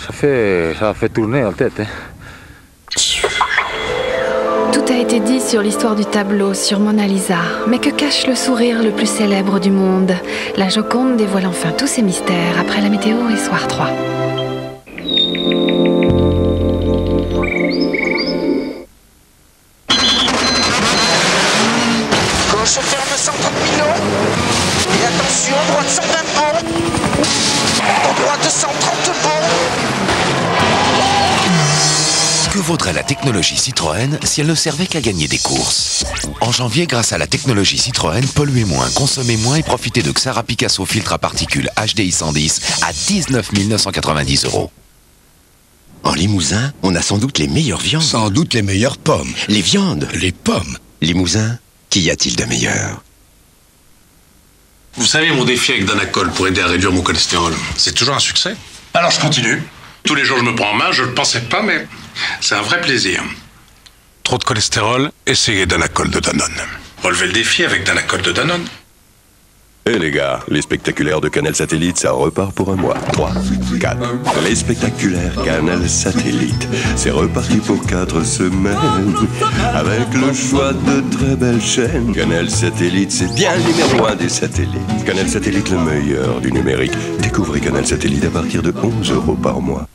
Ça fait tourner la tête. Hein. Tout a été dit sur l'histoire du tableau, sur Mona Lisa. Mais que cache le sourire le plus célèbre du monde? La Joconde dévoile enfin tous ses mystères après la météo et soir 3. Gauche ferme 130 millions. Et attention, droite 120 bons. Droite 130 bons. Que vaudrait la technologie Citroën si elle ne servait qu'à gagner des courses? En janvier, grâce à la technologie Citroën, polluez moins, consommez moins et profitez de Xara Picasso filtre à particules HDI 110 à 19 990 €. En Limousin, on a sans doute les meilleures viandes. Sans doute les meilleures pommes. Les viandes. Les pommes. Limousin, qu'y a-t-il de meilleur? Vous savez, mon défi avec Danacol pour aider à réduire mon cholestérol, c'est toujours un succès. Alors je continue. Tous les jours je me prends en main, je ne le pensais pas, mais c'est un vrai plaisir. Trop de cholestérol, essayez Danacol de Danone. Relevez le défi avec Danacol de Danone. Eh les gars, les spectaculaires de Canal Satellite, ça repart pour un mois. 3, 4. Les spectaculaires Canal Satellite, c'est reparti pour 4 semaines. Avec le choix de très belles chaînes. Canal Satellite, c'est bien le numéro 1 des satellites. Canal Satellite, le meilleur du numérique. Découvrez Canal Satellite à partir de 11 € par mois.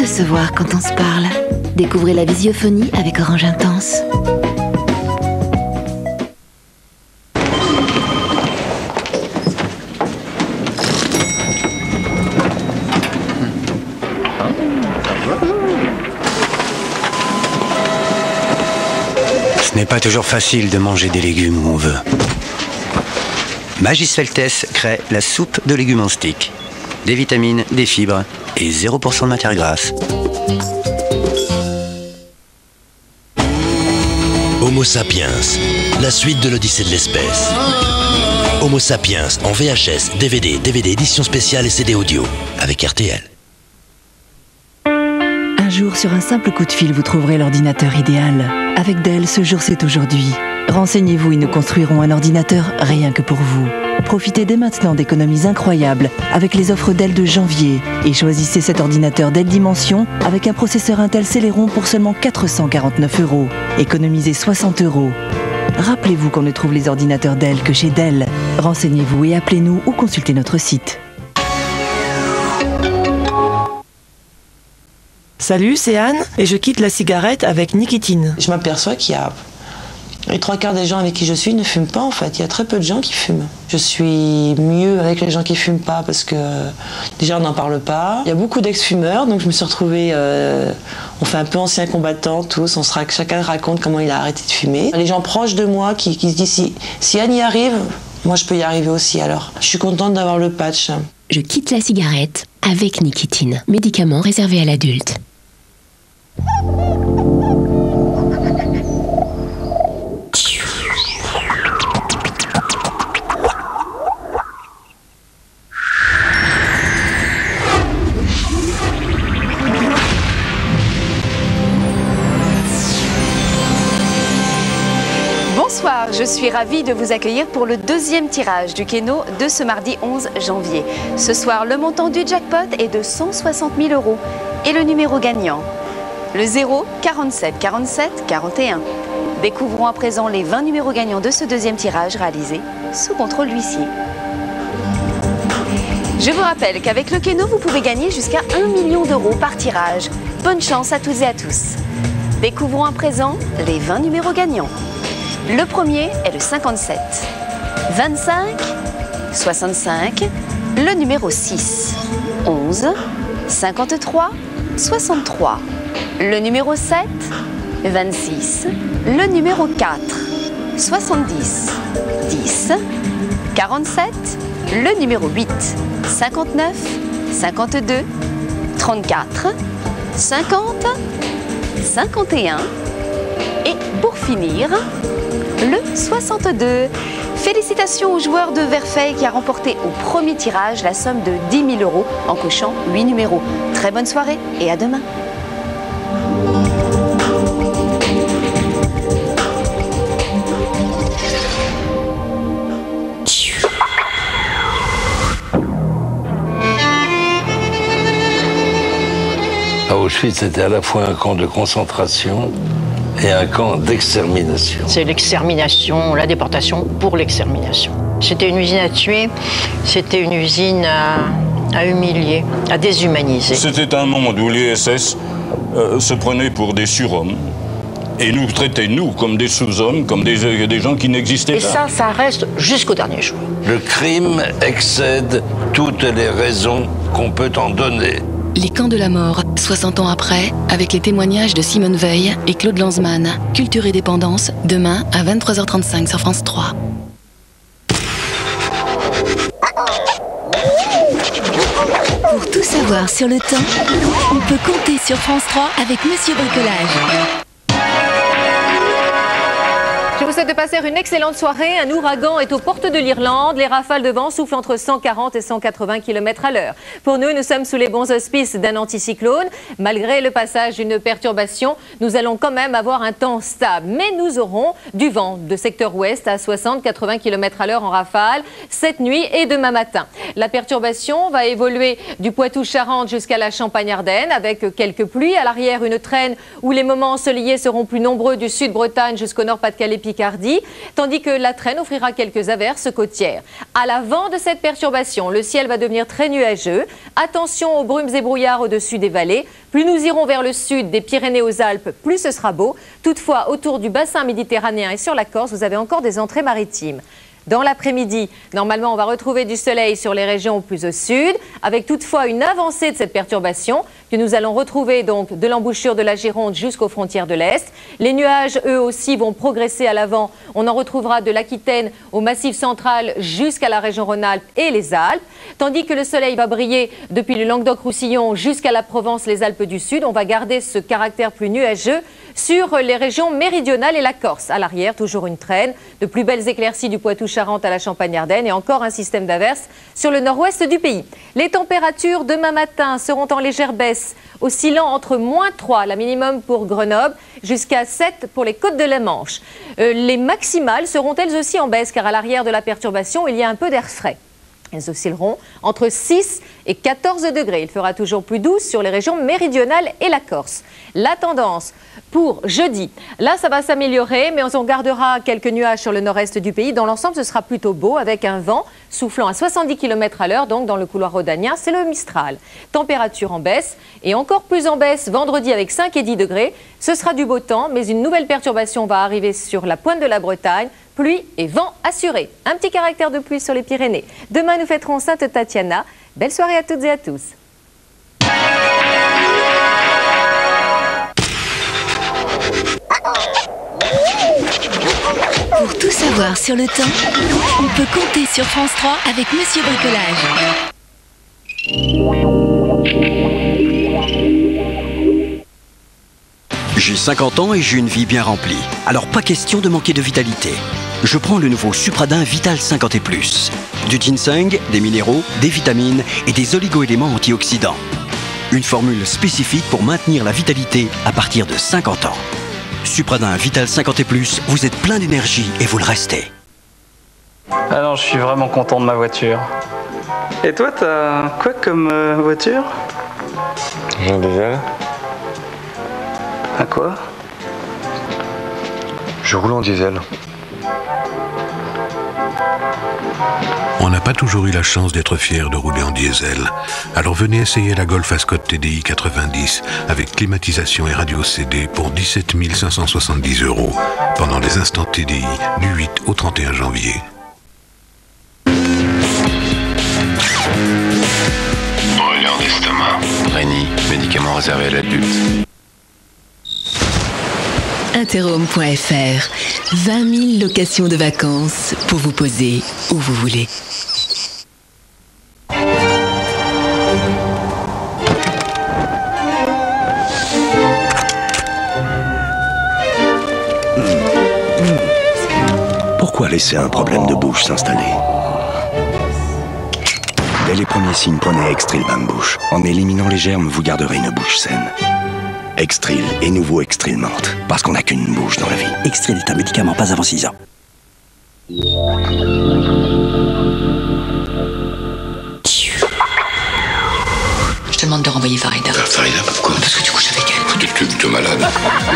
Se voir quand on se parle. Découvrez la visiophonie avec Orange Intense. Ce n'est pas toujours facile de manger des légumes où on veut. Magis Feltes crée la soupe de légumes en stick. Des vitamines, des fibres et 0% de matière grasse. Homo sapiens, la suite de l'Odyssée de l'espèce. Homo sapiens en VHS, DVD, DVD édition spéciale et CD audio avec RTL. Un jour, sur un simple coup de fil, vous trouverez l'ordinateur idéal. Avec Dell, ce jour c'est aujourd'hui. Renseignez-vous et nous construirons un ordinateur rien que pour vous. Profitez dès maintenant d'économies incroyables avec les offres Dell de janvier et choisissez cet ordinateur Dell Dimension avec un processeur Intel Celeron pour seulement 449 €. Économisez 60 €. Rappelez-vous qu'on ne trouve les ordinateurs Dell que chez Dell. Renseignez-vous et appelez-nous ou consultez notre site. Salut, c'est Anne et je quitte la cigarette avec nicotine. Je m'aperçois qu'il y a les 3/4 des gens avec qui je suis ne fument pas en fait. Il y a très peu de gens qui fument. Je suis mieux avec les gens qui fument pas parce que déjà on n'en parle pas. Il y a beaucoup d'ex-fumeurs donc je me suis retrouvée, on fait un peu anciens combattants tous, chacun raconte comment il a arrêté de fumer. Les gens proches de moi qui se disent si Anne y arrive, moi je peux y arriver aussi alors. Je suis contente d'avoir le patch. Je quitte la cigarette avec nicotine, médicament réservé à l'adulte. Bonsoir, je suis ravie de vous accueillir pour le deuxième tirage du Keno de ce mardi 11 janvier. Ce soir, le montant du jackpot est de 160 000 € et le numéro gagnant, le 0 47 47 41. Découvrons à présent les 20 numéros gagnants de ce deuxième tirage réalisé sous contrôle d'huissier. Je vous rappelle qu'avec le Keno, vous pouvez gagner jusqu'à 1 million € par tirage. Bonne chance à toutes et à tous. Découvrons à présent les 20 numéros gagnants. Le premier est le 57, 25, 65, le numéro 6, 11, 53, 63, le numéro 7, 26, le numéro 4, 70 10 47, le numéro 8 59 52 34 50 51 et pour finir le 62. Félicitations au joueur de Verfeil qui a remporté au premier tirage la somme de 10 000 € en cochant 8 numéros. Très bonne soirée et à demain. Auschwitz était à la fois un camp de concentration et un camp d'extermination. C'est l'extermination, la déportation pour l'extermination. C'était une usine à tuer, c'était une usine à humilier, à déshumaniser. C'était un monde où les SS se prenaient pour des surhommes et nous traitaient, nous, comme des sous-hommes, comme des gens qui n'existaient pas. Et ça reste jusqu'au dernier jour. Le crime excède toutes les raisons qu'on peut en donner. Les camps de la mort, 60 ans après, avec les témoignages de Simone Veil et Claude Lanzmann. Culture et dépendance, demain à 23h35 sur France 3. Pour tout savoir sur le temps, on peut compter sur France 3 avec Monsieur Bricolage. Je vous souhaite de passer une excellente soirée. Un ouragan est aux portes de l'Irlande. Les rafales de vent soufflent entre 140 et 180 km à l'heure. Pour nous sommes sous les bons auspices d'un anticyclone. Malgré le passage d'une perturbation, nous allons quand même avoir un temps stable. Mais nous aurons du vent de secteur ouest à 60-80 km à l'heure en rafale cette nuit et demain matin. La perturbation va évoluer du Poitou-Charentes jusqu'à la Champagne-Ardenne avec quelques pluies. À l'arrière, une traîne où les moments ensoleillés seront plus nombreux du sud-Bretagne jusqu'au Nord-Pas-de-Calais-Picardie, tandis que la traîne offrira quelques averses côtières. À l'avant de cette perturbation, le ciel va devenir très nuageux. Attention aux brumes et brouillards au-dessus des vallées. Plus nous irons vers le sud des Pyrénées aux Alpes, plus ce sera beau. Toutefois, autour du bassin méditerranéen et sur la Corse, vous avez encore des entrées maritimes. Dans l'après-midi, normalement, on va retrouver du soleil sur les régions plus au sud, avec toutefois une avancée de cette perturbation que nous allons retrouver donc de l'embouchure de la Gironde jusqu'aux frontières de l'Est. Les nuages, eux aussi, vont progresser à l'avant. On en retrouvera de l'Aquitaine au Massif central jusqu'à la région Rhône-Alpes et les Alpes, tandis que le soleil va briller depuis le Languedoc-Roussillon jusqu'à la Provence, les Alpes du Sud. On va garder ce caractère plus nuageux sur les régions méridionales et la Corse. À l'arrière, toujours une traîne, de plus belles éclaircies du Poitou-Charentes à la Champagne-Ardenne et encore un système d'averses sur le nord-ouest du pays. Les températures demain matin seront en légère baisse, oscillant entre -3, la minimum pour Grenoble, jusqu'à 7 pour les côtes de la Manche. Les maximales seront elles aussi en baisse car à l'arrière de la perturbation, il y a un peu d'air frais. Elles oscilleront entre 6 et 14 degrés. Il fera toujours plus doux sur les régions méridionales et la Corse. La tendance pour jeudi, là ça va s'améliorer, mais on gardera quelques nuages sur le nord-est du pays. Dans l'ensemble, ce sera plutôt beau avec un vent soufflant à 70 km à l'heure, donc dans le couloir rhodanien, c'est le Mistral. Température en baisse et encore plus en baisse vendredi avec 5 et 10 degrés. Ce sera du beau temps, mais une nouvelle perturbation va arriver sur la pointe de la Bretagne. Pluie et vent assuré. Un petit caractère de pluie sur les Pyrénées. Demain, nous fêterons Sainte Tatiana. Belle soirée à toutes et à tous. Pour tout savoir sur le temps, on peut compter sur France 3 avec Monsieur Bricolage. J'ai 50 ans et j'ai une vie bien remplie. Alors pas question de manquer de vitalité. Je prends le nouveau Supradin Vital 50+. Du ginseng, des minéraux, des vitamines et des oligo-éléments antioxydants. Une formule spécifique pour maintenir la vitalité à partir de 50 ans. Supradin Vital 50+, vous êtes plein d'énergie et vous le restez. Alors je suis vraiment content de ma voiture. Et toi, t'as quoi comme voiture? Un diesel. À quoi? Je roule en diesel. On n'a pas toujours eu la chance d'être fier de rouler en diesel. Alors venez essayer la Golf Ascot TDI 90 avec climatisation et radio CD pour 17 570 € pendant les instants TDI du 8 au 31 janvier. Brûlure d'estomac. Réni, médicament réservé à l'adulte. Interhome.fr. 20 000 locations de vacances pour vous poser où vous voulez. Pourquoi laisser un problème de bouche s'installer? Dès les premiers signes, prenez Extril Bain Bouche. En éliminant les germes, vous garderez une bouche saine. Extril et nouveau Extril Menthe. Parce qu'on n'a qu'une bouche dans la vie. Extril est un médicament pas avant 6 ans. Je te demande de renvoyer Farida. Farida, pourquoi? Parce que tu couches avec elle. Tu es malade.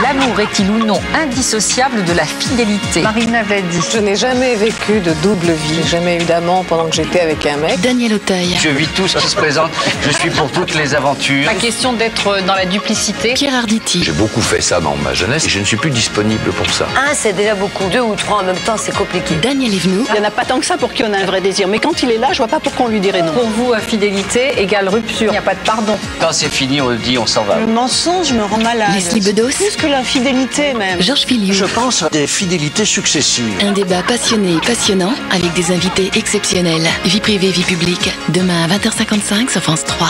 L'amour est-il ou non indissociable de la fidélité? Marine avait dit. Je n'ai jamais vécu de double vie. J'ai jamais eu d'amant pendant que j'étais avec un mec. Daniel Auteuil. Je vis tout ce qui se présente. Je suis pour toutes les aventures. Pas question d'être dans la duplicité. Pierre Arditi. J'ai beaucoup fait ça dans ma jeunesse et je ne suis plus disponible pour ça. Un, c'est déjà beaucoup. 2 ou 3 en même temps, c'est compliqué. Daniel Evenou. Il n'y en a pas tant que ça pour qui on a un vrai désir. Mais quand il est là, je vois pas pourquoi on lui dirait non. Pour vous, fidélité égale rupture. Il n'y a pas de pardon. Quand c'est fini, on le dit, on s'en va. Le mensonge me rend malade. Leslie Bedos. Plus que l'infidélité même. Georges Filiou. Je pense à des fidélités successives. Un débat passionné et passionnant avec des invités exceptionnels. Vie privée, vie publique. Demain à 20h55 sur France 3.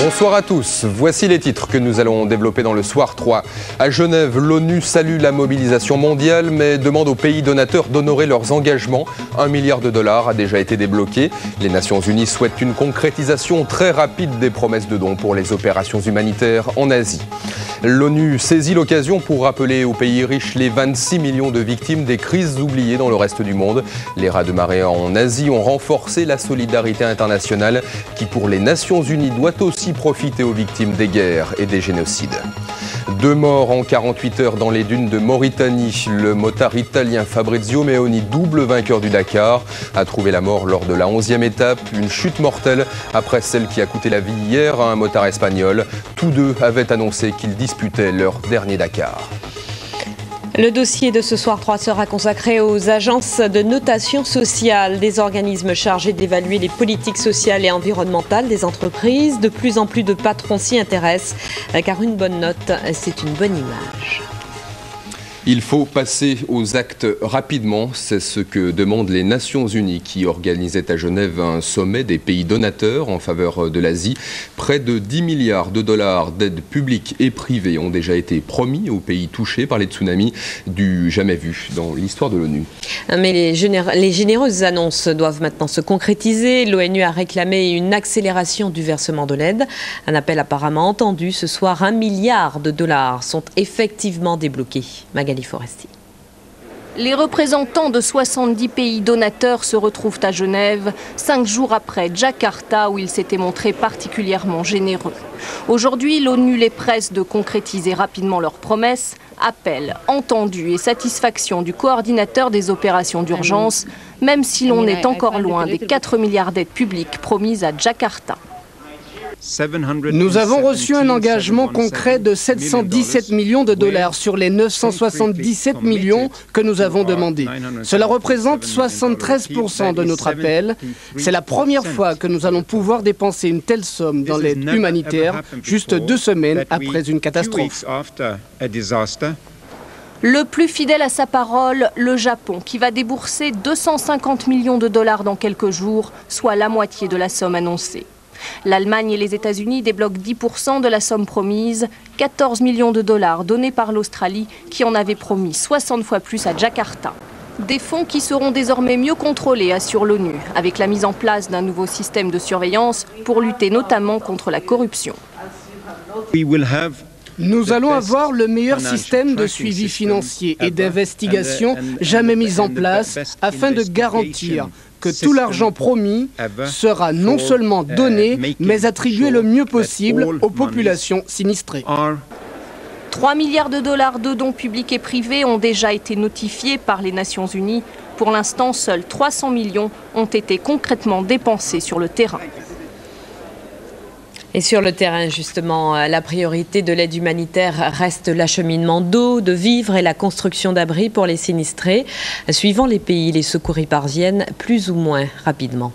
Bonsoir à tous, voici les titres que nous allons développer dans le Soir 3. À Genève, l'ONU salue la mobilisation mondiale mais demande aux pays donateurs d'honorer leurs engagements. $1 milliard a déjà été débloqué. Les Nations Unies souhaitent une concrétisation très rapide des promesses de dons pour les opérations humanitaires en Asie. L'ONU saisit l'occasion pour rappeler aux pays riches les 26 millions de victimes des crises oubliées dans le reste du monde. Les raz de marée en Asie ont renforcé la solidarité internationale qui pour les Nations Unies doit aussi profiter aux victimes des guerres et des génocides. 2 morts en 48 heures dans les dunes de Mauritanie. Le motard italien Fabrizio Meoni, double vainqueur du Dakar, a trouvé la mort lors de la 11e étape. Une chute mortelle après celle qui a coûté la vie hier à un motard espagnol. Tous deux avaient annoncé qu'ils disputaient leur dernier Dakar. Le dossier de ce soir 3 sera consacré aux agences de notation sociale, des organismes chargés d'évaluer les politiques sociales et environnementales des entreprises. De plus en plus de patrons s'y intéressent, car une bonne note, c'est une bonne image. Il faut passer aux actes rapidement, c'est ce que demandent les Nations Unies qui organisaient à Genève un sommet des pays donateurs en faveur de l'Asie. Près de $10 milliards d'aides publiques et privées ont déjà été promis aux pays touchés par les tsunamis du jamais vu dans l'histoire de l'ONU. Mais les généreuses annonces doivent maintenant se concrétiser. L'ONU a réclamé une accélération du versement de l'aide. Un appel apparemment entendu ce soir. $1 milliard sont effectivement débloqués. Magali Foresti. Les représentants de 70 pays donateurs se retrouvent à Genève, 5 jours après Jakarta où ils s'étaient montrés particulièrement généreux. Aujourd'hui, l'ONU les presse de concrétiser rapidement leurs promesses. Appel, entendu et satisfaction du coordinateur des opérations d'urgence, même si l'on est encore loin des 4 milliards d'aides publiques promises à Jakarta. Nous avons reçu un engagement concret de $717 millions sur les 977 millions que nous avons demandés. Cela représente 73% de notre appel. C'est la première fois que nous allons pouvoir dépenser une telle somme dans l'aide humanitaire, juste 2 semaines après une catastrophe. Le plus fidèle à sa parole, le Japon, qui va débourser $250 millions dans quelques jours, soit la moitié de la somme annoncée. L'Allemagne et les États-Unis débloquent 10% de la somme promise, $14 millions donnés par l'Australie qui en avait promis 60 fois plus à Jakarta. Des fonds qui seront désormais mieux contrôlés, assure l'ONU, avec la mise en place d'un nouveau système de surveillance pour lutter notamment contre la corruption. Nous allons avoir le meilleur système de suivi financier et d'investigation jamais mis en place afin de garantir que tout l'argent promis sera non seulement donné, mais attribué le mieux possible aux populations sinistrées. $3 milliards de dons publics et privés ont déjà été notifiés par les Nations Unies. Pour l'instant, seuls 300 millions ont été concrètement dépensés sur le terrain. Et sur le terrain, justement, la priorité de l'aide humanitaire reste l'acheminement d'eau, de vivres et la construction d'abris pour les sinistrés. Suivant les pays, les secours y parviennent plus ou moins rapidement.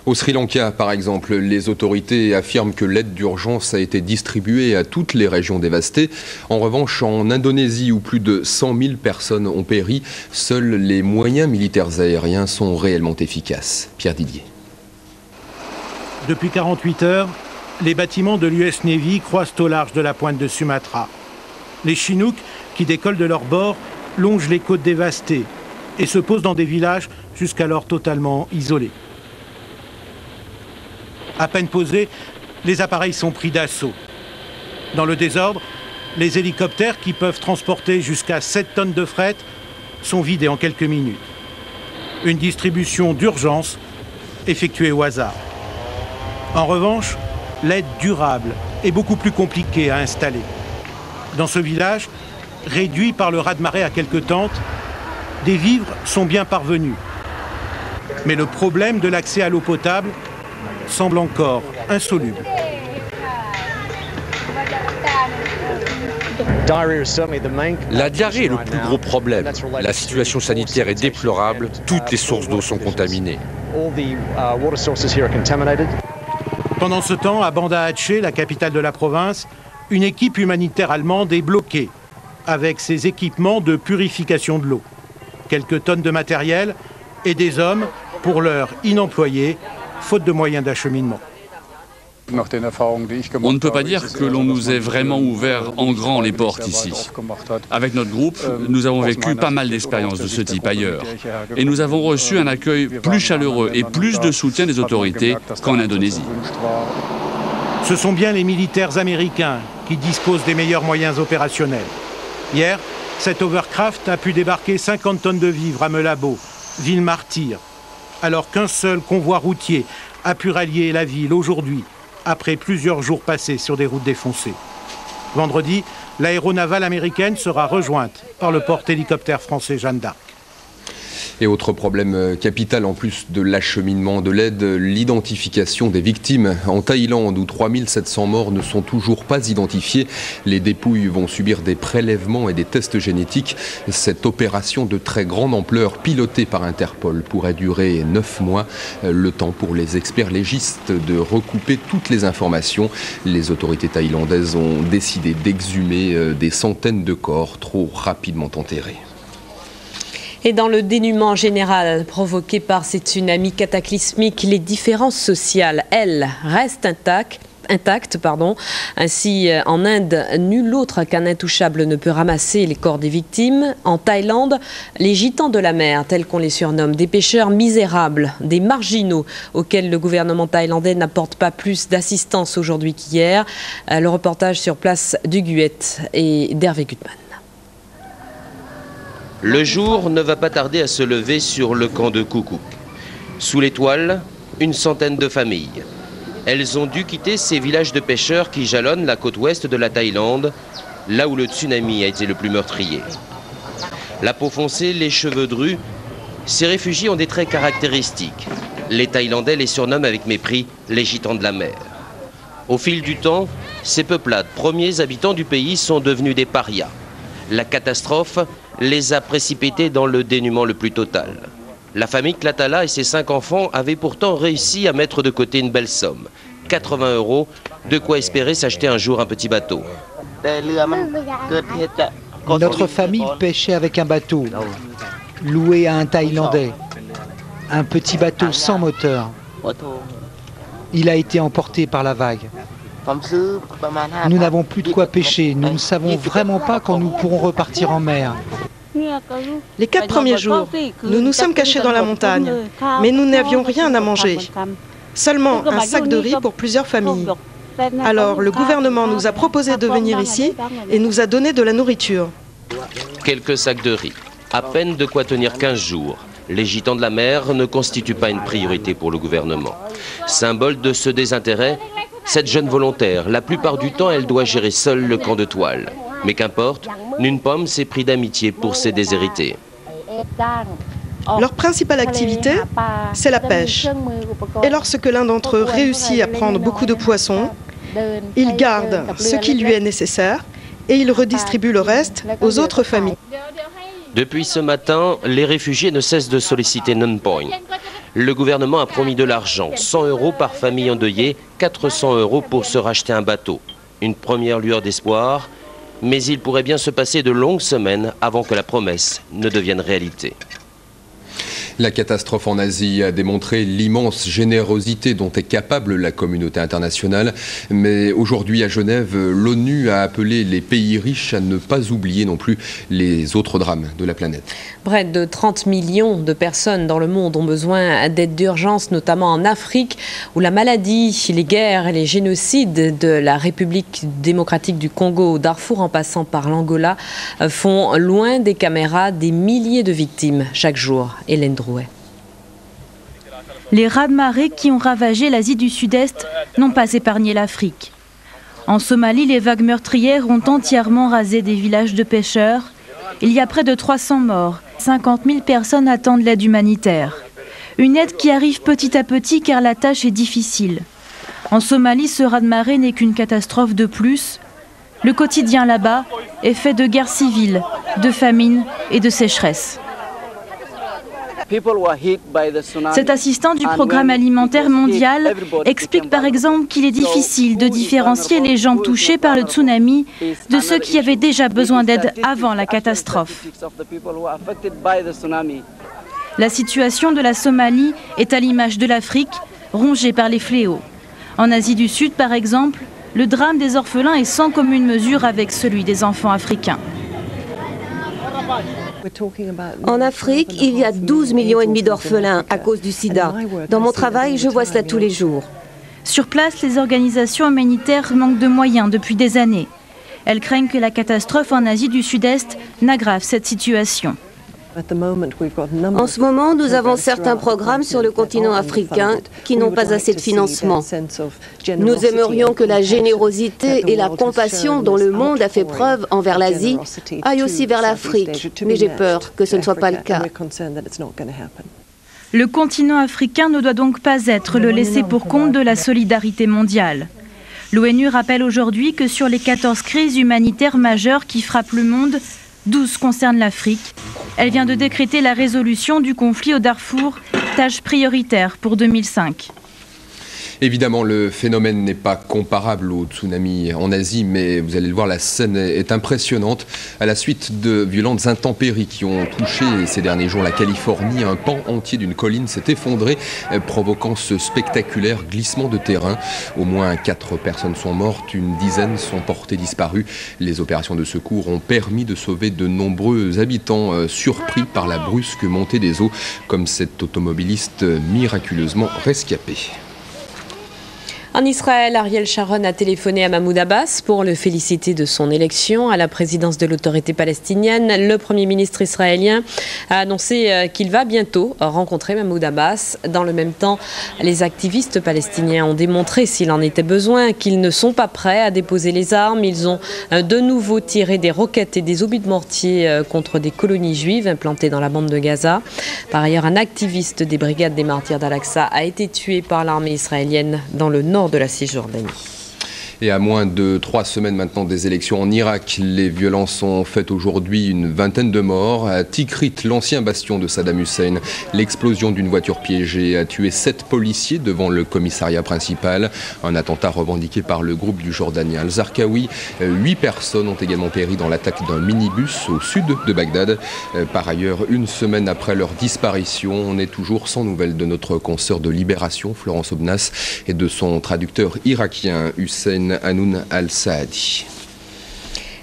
Au Sri Lanka, par exemple, les autorités affirment que l'aide d'urgence a été distribuée à toutes les régions dévastées. En revanche, en Indonésie, où plus de 100 000 personnes ont péri, seuls les moyens militaires aériens sont réellement efficaces. Pierre Didier. Depuis 48 heures, les bâtiments de l'US Navy croisent au large de la pointe de Sumatra. Les Chinooks, qui décollent de leur bord, longent les côtes dévastées et se posent dans des villages jusqu'alors totalement isolés. À peine posés, les appareils sont pris d'assaut. Dans le désordre, les hélicoptères qui peuvent transporter jusqu'à 7 tonnes de fret sont vidés en quelques minutes. Une distribution d'urgence effectuée au hasard. En revanche, l'aide durable est beaucoup plus compliquée à installer. Dans ce village, réduit par le raz-de-marée à quelques tentes, des vivres sont bien parvenus. Mais le problème de l'accès à l'eau potable semble encore insoluble. La diarrhée est le plus gros problème. La situation sanitaire est déplorable. Toutes les sources d'eau sont contaminées. Pendant ce temps, à Banda Aceh, la capitale de la province, une équipe humanitaire allemande est bloquée avec ses équipements de purification de l'eau. Quelques tonnes de matériel et des hommes, pour l'heure inemployés, faute de moyens d'acheminement. On ne peut pas dire que l'on nous ait vraiment ouvert en grand les portes ici. Avec notre groupe, nous avons vécu pas mal d'expériences de ce type ailleurs. Et nous avons reçu un accueil plus chaleureux et plus de soutien des autorités qu'en Indonésie. Ce sont bien les militaires américains qui disposent des meilleurs moyens opérationnels. Hier, cet Overcraft a pu débarquer 50 tonnes de vivres à Malabo, ville martyre, alors qu'un seul convoi routier a pu rallier la ville aujourd'hui, après plusieurs jours passés sur des routes défoncées. Vendredi, l'aéronavale américaine sera rejointe par le porte-hélicoptère français Jeanne d'Arc. Et autre problème capital en plus de l'acheminement de l'aide, l'identification des victimes. En Thaïlande, où 3700 morts ne sont toujours pas identifiés, les dépouilles vont subir des prélèvements et des tests génétiques. Cette opération de très grande ampleur, pilotée par Interpol, pourrait durer 9 mois. Le temps pour les experts légistes de recouper toutes les informations. Les autorités thaïlandaises ont décidé d'exhumer des centaines de corps trop rapidement enterrés. Et dans le dénuement général provoqué par ces tsunamis cataclysmiques, les différences sociales, elles, restent intactes. Ainsi, en Inde, nul autre qu'un intouchable ne peut ramasser les corps des victimes. En Thaïlande, les gitans de la mer, tels qu'on les surnomme, des pêcheurs misérables, des marginaux auxquels le gouvernement thaïlandais n'apporte pas plus d'assistance aujourd'hui qu'hier. Le reportage sur place d'Huguet et d'Hervé Gutmann. Le jour ne va pas tarder à se lever sur le camp de Kukuk. Sous l'étoile, une centaine de familles. Elles ont dû quitter ces villages de pêcheurs qui jalonnent la côte ouest de la Thaïlande, là où le tsunami a été le plus meurtrier. La peau foncée, les cheveux drus, ces réfugiés ont des traits caractéristiques. Les Thaïlandais les surnomment avec mépris les gitans de la mer. Au fil du temps, ces peuplades, premiers habitants du pays, sont devenus des parias. La catastrophe les a précipités dans le dénuement le plus total. La famille Klatala et ses 5 enfants avaient pourtant réussi à mettre de côté une belle somme, 80 €, de quoi espérer s'acheter un jour un petit bateau. Notre famille pêchait avec un bateau, loué à un Thaïlandais, un petit bateau sans moteur. Il a été emporté par la vague. Nous n'avons plus de quoi pêcher, nous ne savons vraiment pas quand nous pourrons repartir en mer. Les 4 premiers jours, nous nous sommes cachés dans la montagne, mais nous n'avions rien à manger. Seulement un sac de riz pour plusieurs familles. Alors le gouvernement nous a proposé de venir ici et nous a donné de la nourriture. Quelques sacs de riz, à peine de quoi tenir 15 jours. Les gitans de la mer ne constituent pas une priorité pour le gouvernement. Symbole de ce désintérêt, cette jeune volontaire, la plupart du temps, elle doit gérer seule le camp de toile. Mais qu'importe, Nunpom s'est pris d'amitié pour ses déshérités. Leur principale activité, c'est la pêche. Et lorsque l'un d'entre eux réussit à prendre beaucoup de poissons, il garde ce qui lui est nécessaire et il redistribue le reste aux autres familles. Depuis ce matin, les réfugiés ne cessent de solliciter Nunpom. Le gouvernement a promis de l'argent, 100 € par famille endeuillée, 400 € pour se racheter un bateau. Une première lueur d'espoir, mais il pourrait bien se passer de longues semaines avant que la promesse ne devienne réalité. La catastrophe en Asie a démontré l'immense générosité dont est capable la communauté internationale. Mais aujourd'hui à Genève, l'ONU a appelé les pays riches à ne pas oublier non plus les autres drames de la planète. Près de 30 millions de personnes dans le monde ont besoin d'aide d'urgence, notamment en Afrique, où la maladie, les guerres et les génocides de la République démocratique du Congo au Darfour en passant par l'Angola font loin des caméras des milliers de victimes chaque jour. Hélène Drouet. Les raz-de-marée qui ont ravagé l'Asie du Sud-Est n'ont pas épargné l'Afrique. En Somalie, les vagues meurtrières ont entièrement rasé des villages de pêcheurs. Il y a près de 300 morts. 50 000 personnes attendent l'aide humanitaire. Une aide qui arrive petit à petit car la tâche est difficile. En Somalie, ce raz-de-marée n'est qu'une catastrophe de plus. Le quotidien là-bas est fait de guerres civiles, de famine et de sécheresse. Cet assistant du programme alimentaire mondial explique par exemple qu'il est difficile de différencier les gens touchés par le tsunami de ceux qui avaient déjà besoin d'aide avant la catastrophe. La situation de la Somalie est à l'image de l'Afrique, rongée par les fléaux. En Asie du Sud, par exemple, le drame des orphelins est sans commune mesure avec celui des enfants africains. En Afrique, il y a 12,5 millions d'orphelins à cause du sida. Dans mon travail, je vois cela tous les jours. Sur place, les organisations humanitaires manquent de moyens depuis des années. Elles craignent que la catastrophe en Asie du Sud-Est n'aggrave cette situation. En ce moment, nous avons certains programmes sur le continent africain qui n'ont pas assez de financement. Nous aimerions que la générosité et la compassion dont le monde a fait preuve envers l'Asie aillent aussi vers l'Afrique, mais j'ai peur que ce ne soit pas le cas. Le continent africain ne doit donc pas être le laissé-pour-compte de la solidarité mondiale. L'ONU rappelle aujourd'hui que sur les 14 crises humanitaires majeures qui frappent le monde, 12 concernent l'Afrique. Elle vient de décréter la résolution du conflit au Darfour, tâche prioritaire pour 2005. Évidemment, le phénomène n'est pas comparable au tsunami en Asie, mais vous allez le voir, la scène est impressionnante. À la suite de violentes intempéries qui ont touché ces derniers jours la Californie, un pan entier d'une colline s'est effondré, provoquant ce spectaculaire glissement de terrain. Au moins 4 personnes sont mortes, une dizaine sont portées disparues. Les opérations de secours ont permis de sauver de nombreux habitants surpris par la brusque montée des eaux, comme cet automobiliste miraculeusement rescapé. En Israël, Ariel Sharon a téléphoné à Mahmoud Abbas pour le féliciter de son élection à la présidence de l'autorité palestinienne. Le Premier ministre israélien a annoncé qu'il va bientôt rencontrer Mahmoud Abbas. Dans le même temps, les activistes palestiniens ont démontré, s'il en était besoin, qu'ils ne sont pas prêts à déposer les armes. Ils ont de nouveau tiré des roquettes et des obus de mortier contre des colonies juives implantées dans la bande de Gaza. Par ailleurs, un activiste des brigades des martyrs d'Al-Aqsa a été tué par l'armée israélienne dans le nord de la Cisjordanie. Et à moins de 3 semaines maintenant des élections en Irak, les violences ont fait aujourd'hui une vingtaine de morts. À Tikrit, l'ancien bastion de Saddam Hussein, l'explosion d'une voiture piégée a tué 7 policiers devant le commissariat principal. Un attentat revendiqué par le groupe du Jordanien Al-Zarqawi. 8 personnes ont également péri dans l'attaque d'un minibus au sud de Bagdad. Par ailleurs, une semaine après leur disparition, on est toujours sans nouvelles de notre consoeur de Libération, Florence Obnas, et de son traducteur irakien, Hussein Hanoun Al-Saadi.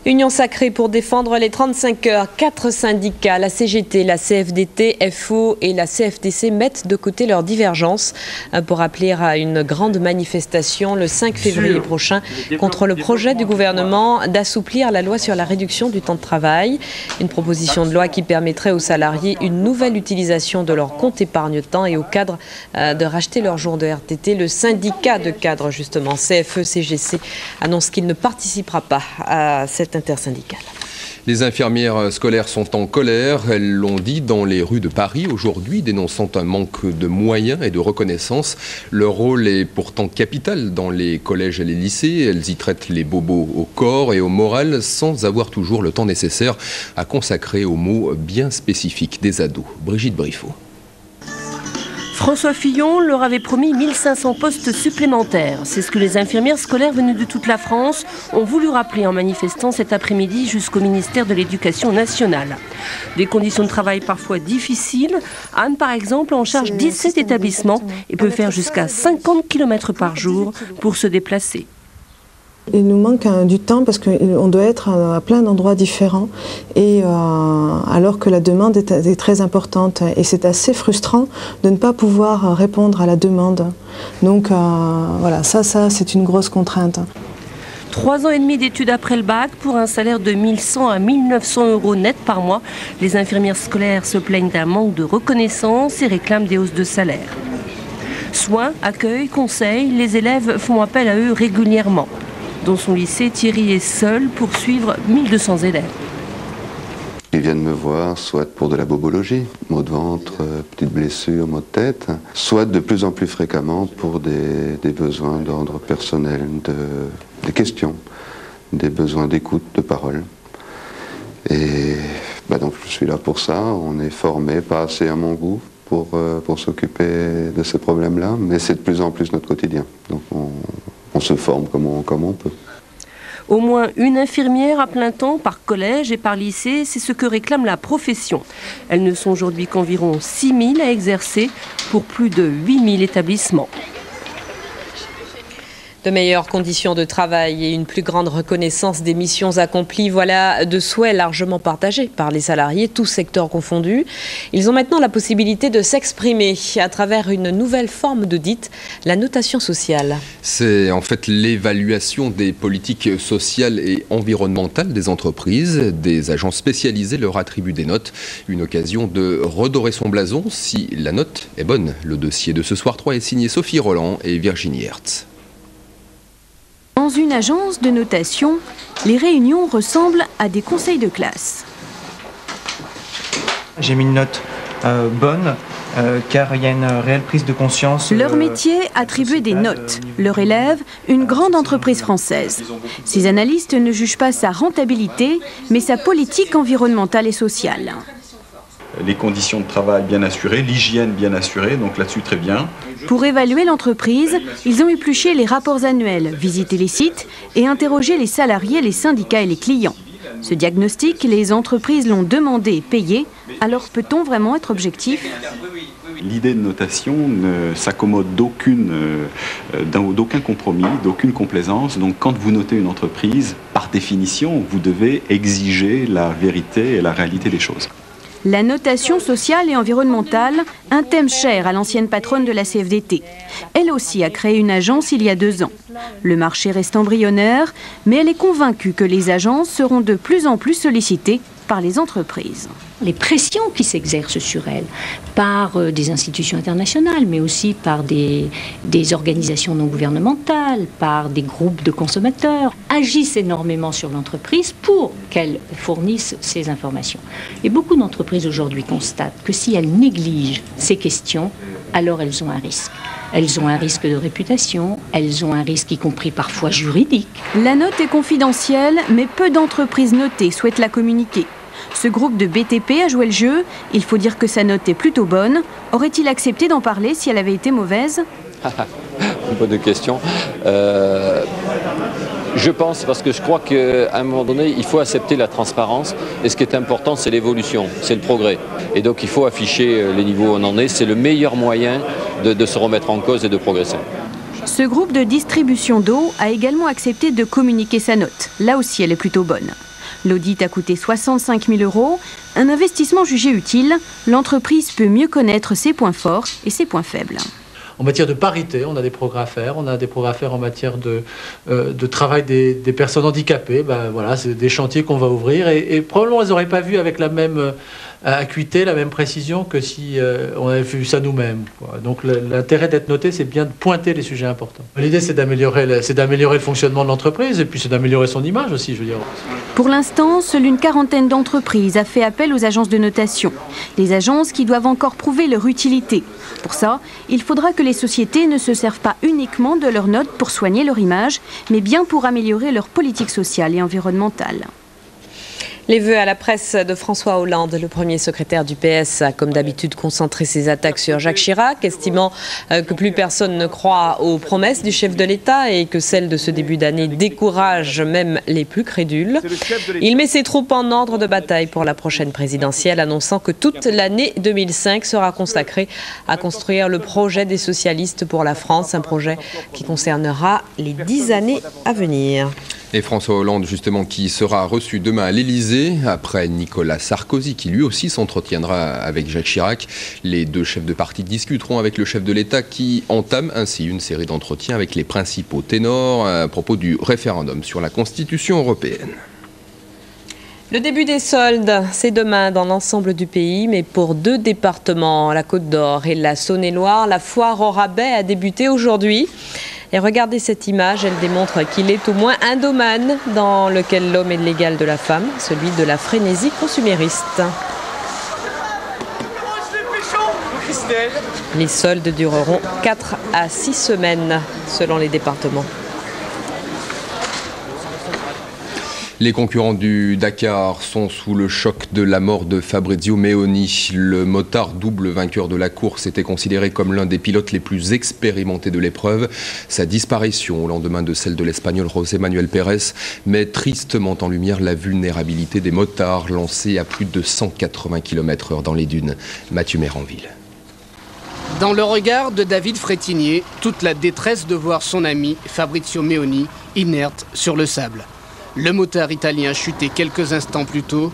Union sacrée pour défendre les 35 heures. 4 syndicats, la CGT, la CFDT, FO et la CFTC mettent de côté leurs divergences pour appeler à une grande manifestation le 5 février prochain contre le projet du gouvernement d'assouplir la loi sur la réduction du temps de travail. Une proposition de loi qui permettrait aux salariés une nouvelle utilisation de leur compte épargne-temps et aux cadres de racheter leur jour de RTT. Le syndicat de cadres, justement, CFE-CGC, annonce qu'il ne participera pas à cette intersyndicale. Les infirmières scolaires sont en colère, elles l'ont dit dans les rues de Paris aujourd'hui, dénonçant un manque de moyens et de reconnaissance. Leur rôle est pourtant capital dans les collèges et les lycées. Elles y traitent les bobos au corps et au moral sans avoir toujours le temps nécessaire à consacrer aux mots bien spécifiques des ados. Brigitte Briffaut. François Fillon leur avait promis 1500 postes supplémentaires. C'est ce que les infirmières scolaires venues de toute la France ont voulu rappeler en manifestant cet après-midi jusqu'au ministère de l'Éducation nationale. Des conditions de travail parfois difficiles. Anne, par exemple, en charge 17 établissements et peut faire jusqu'à 50 km par jour pour se déplacer. Il nous manque du temps parce qu'on doit être à plein d'endroits différents et alors que la demande est très importante et c'est assez frustrant de ne pas pouvoir répondre à la demande. Donc voilà, ça c'est une grosse contrainte. 3 ans et demi d'études après le bac pour un salaire de 1100 à 1900 euros net par mois. Les infirmières scolaires se plaignent d'un manque de reconnaissance et réclament des hausses de salaire. Soins, accueil, conseils, les élèves font appel à eux régulièrement. Dans son lycée, Thierry est seul pour suivre 1200 élèves. Ils viennent me voir soit pour de la bobologie, maux de ventre, petites blessures, maux de tête, soit de plus en plus fréquemment pour des besoins d'ordre personnel, des questions, des besoins d'écoute, de parole. Et donc je suis là pour ça, on est formé, pas assez à mon goût pour s'occuper de ces problèmes-là, mais c'est de plus en plus notre quotidien. Donc on se forme comme on peut. Au moins une infirmière à plein temps par collège et par lycée, c'est ce que réclame la profession. Elles ne sont aujourd'hui qu'environ 6000 à exercer pour plus de 8000 établissements. De meilleures conditions de travail et une plus grande reconnaissance des missions accomplies, voilà de souhaits largement partagés par les salariés, tous secteurs confondus. Ils ont maintenant la possibilité de s'exprimer à travers une nouvelle forme de dite, la notation sociale. C'est en fait l'évaluation des politiques sociales et environnementales des entreprises. Des agents spécialisés leur attribuent des notes. Une occasion de redorer son blason si la note est bonne. Le dossier de ce soir 3 est signé Sophie Roland et Virginie Hertz. Dans une agence de notation, les réunions ressemblent à des conseils de classe. J'ai mis une note bonne, car il y a une réelle prise de conscience. Leur métier, attribuer des notes. Leur élève, une grande entreprise française. Ces analystes ne jugent pas sa rentabilité, mais sa politique environnementale et sociale. Les conditions de travail bien assurées, l'hygiène bien assurée, donc là-dessus très bien. Pour évaluer l'entreprise, ils ont épluché les rapports annuels, visité les sites et interrogé les salariés, les syndicats et les clients. Ce diagnostic, les entreprises l'ont demandé et payé, alors peut-on vraiment être objectif ? L'idée de notation ne s'accommode d'aucun compromis, d'aucune complaisance. Donc quand vous notez une entreprise, par définition, vous devez exiger la vérité et la réalité des choses. La notation sociale et environnementale, un thème cher à l'ancienne patronne de la CFDT. Elle aussi a créé une agence il y a 2 ans. Le marché reste embryonnaire, mais elle est convaincue que les agences seront de plus en plus sollicitées par les entreprises. Les pressions qui s'exercent sur elles par des institutions internationales, mais aussi par des organisations non gouvernementales, par des groupes de consommateurs, agissent énormément sur l'entreprise pour qu'elle fournisse ces informations. Et beaucoup d'entreprises aujourd'hui constatent que si elles négligent ces questions, alors elles ont un risque. Elles ont un risque de réputation, elles ont un risque y compris parfois juridique. La note est confidentielle, mais peu d'entreprises notées souhaitent la communiquer. Ce groupe de BTP a joué le jeu. Il faut dire que sa note est plutôt bonne. Aurait-il accepté d'en parler si elle avait été mauvaise ? Bonne question. Je pense, parce que je crois qu'à un moment donné, il faut accepter la transparence. Et ce qui est important, c'est l'évolution, c'est le progrès. Et donc, il faut afficher les niveaux où on en est. C'est le meilleur moyen de se remettre en cause et de progresser. Ce groupe de distribution d'eau a également accepté de communiquer sa note. Là aussi, elle est plutôt bonne. L'audit a coûté 65 000 €, un investissement jugé utile. L'entreprise peut mieux connaître ses points forts et ses points faibles. En matière de parité, on a des progrès à faire. On a des progrès à faire en matière de travail des personnes handicapées. Voilà, c'est des chantiers qu'on va ouvrir et probablement elles n'auraient pas vu avec la même acuité, la même précision que si on avait vu ça nous-mêmes. Donc l'intérêt d'être noté, c'est bien de pointer les sujets importants. L'idée, c'est d'améliorer le fonctionnement de l'entreprise et puis c'est d'améliorer son image aussi, je veux dire. Pour l'instant, seule une quarantaine d'entreprises a fait appel aux agences de notation. Des agences qui doivent encore prouver leur utilité. Pour ça, il faudra que les sociétés ne se servent pas uniquement de leurs notes pour soigner leur image, mais bien pour améliorer leur politique sociale et environnementale. Les vœux à la presse de François Hollande, le premier secrétaire du PS, a comme d'habitude concentré ses attaques sur Jacques Chirac, estimant que plus personne ne croit aux promesses du chef de l'État et que celles de ce début d'année découragent même les plus crédules. Il met ses troupes en ordre de bataille pour la prochaine présidentielle, annonçant que toute l'année 2005 sera consacrée à construire le projet des socialistes pour la France, un projet qui concernera les 10 années à venir. Et François Hollande, justement, qui sera reçu demain à l'Élysée, après Nicolas Sarkozy, qui lui aussi s'entretiendra avec Jacques Chirac. Les deux chefs de parti discuteront avec le chef de l'État, qui entame ainsi une série d'entretiens avec les principaux ténors à propos du référendum sur la Constitution européenne. Le début des soldes, c'est demain dans l'ensemble du pays, mais pour 2 départements, la Côte d'Or et la Saône-et-Loire, la foire au rabais a débuté aujourd'hui. Et regardez cette image, elle démontre qu'il est au moins un domaine dans lequel l'homme est l'égal de la femme, celui de la frénésie consumériste. Les soldes dureront 4 à 6 semaines selon les départements. Les concurrents du Dakar sont sous le choc de la mort de Fabrizio Meoni. Le motard double vainqueur de la course était considéré comme l'un des pilotes les plus expérimentés de l'épreuve. Sa disparition au lendemain de celle de l'Espagnol José Manuel Pérez met tristement en lumière la vulnérabilité des motards lancés à plus de 180 km/h dans les dunes. Mathieu Méranville. Dans le regard de David Frétinier, toute la détresse de voir son ami Fabrizio Meoni inerte sur le sable. Le motard italien chutait quelques instants plus tôt.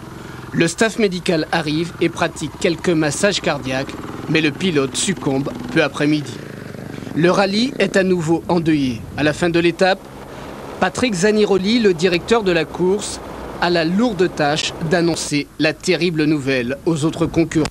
Le staff médical arrive et pratique quelques massages cardiaques, mais le pilote succombe peu après-midi. Le rallye est à nouveau endeuillé. À la fin de l'étape, Patrick Zaniroli, le directeur de la course, a la lourde tâche d'annoncer la terrible nouvelle aux autres concurrents.